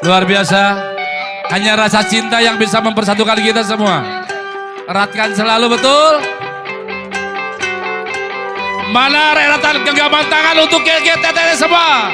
Luar biasa. Hanya rasa cinta yang bisa mempersatukan kita semua. Eratkan selalu, betul. Mana eratkan genggaman tangan untuk GGTT semua.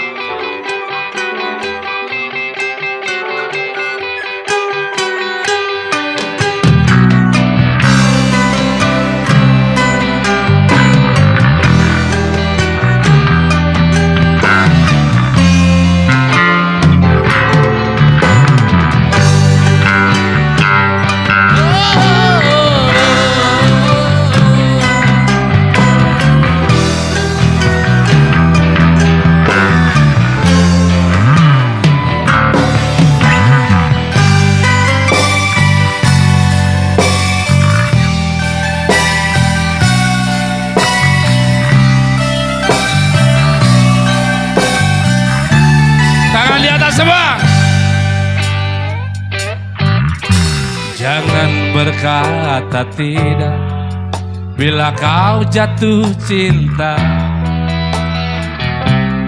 Semua. Jangan berkata tidak bila kau jatuh cinta.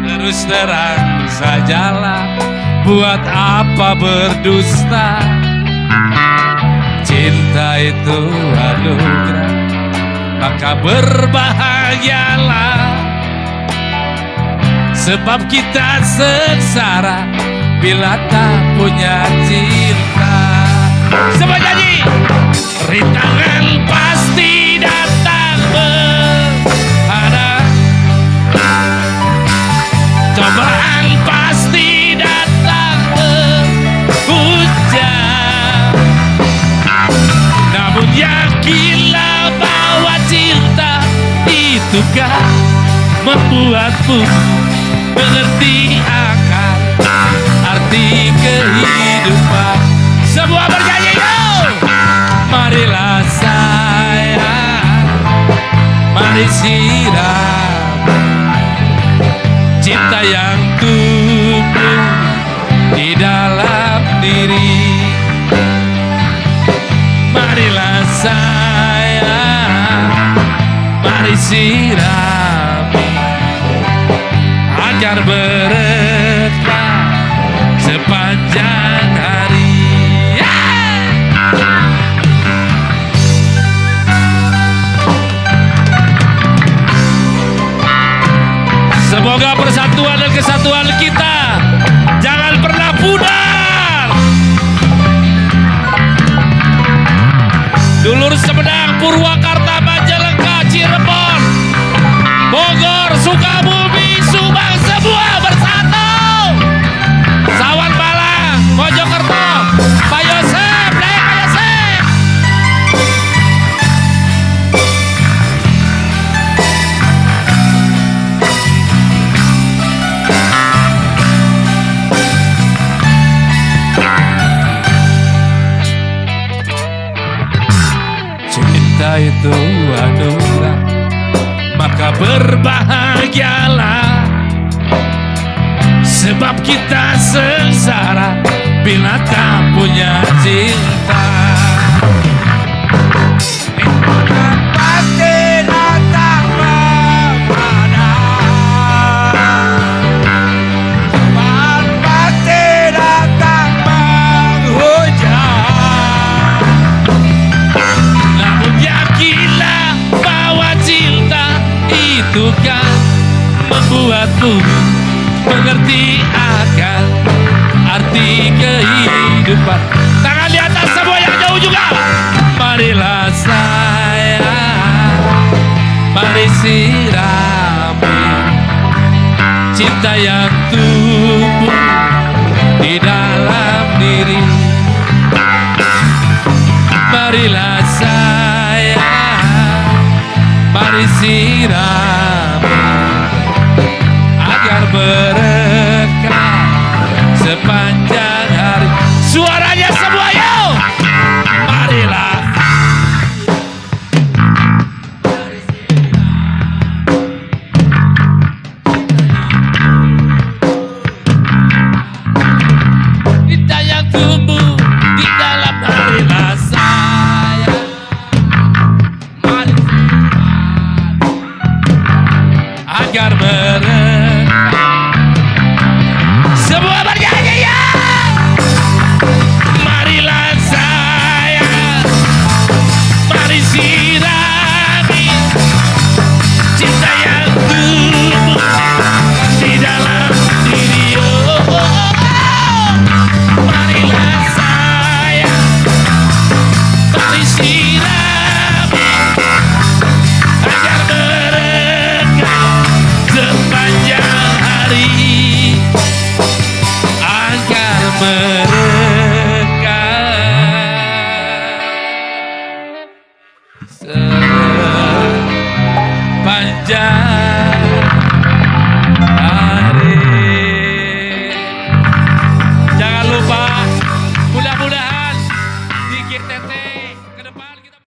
Terus terang sajalah, buat apa berdusta. Cinta itu anugerah, maka berbahagialah. Sebab kita sengsara bila tak punya cinta. Semua nyanyi. Rintangan pasti datang menghadap, cobaan pasti datang menghujam. Namun yakinlah bahwa cinta itu kan membuatmu mengerti akan arti kehidupan. Semua bernyanyi, yo! Marilah sayang, mari siram cinta yang tumbuh di dalam diri. Marilah sayang, mari siram agar berkah sepanjang hari. Semoga persatuan dan kesatuan kita jangan pernah pudar. Dulur Semedang, Purwakarta, Majalengka, Cirebon, Bogor, Sukabumi, Subang, semua bersatu. Sawan Malang, Mojokerto, Pak Yosef, naik Pak Yosef. Cinta itu anugerah, maka berbahagialah. Sebab kita sengsara bila tak punya cinta. Rintangan pasti datang menghadap, cobaan pasti datang menghujam. Namun yakinlah bahwa cinta itu kan membuatmu mengerti akan arti kehidupan. Tangan di atas semua yang jauh juga. Marilah sayang, mari sirami cinta yang tumbuh di dalam diri. Marilah sayang, mari sirami agar berkah sepanjang hari. Suaranya semua, yo! Marilah. Cinta yang tumbuh di dalam. Marilah sayang, mari agar berkah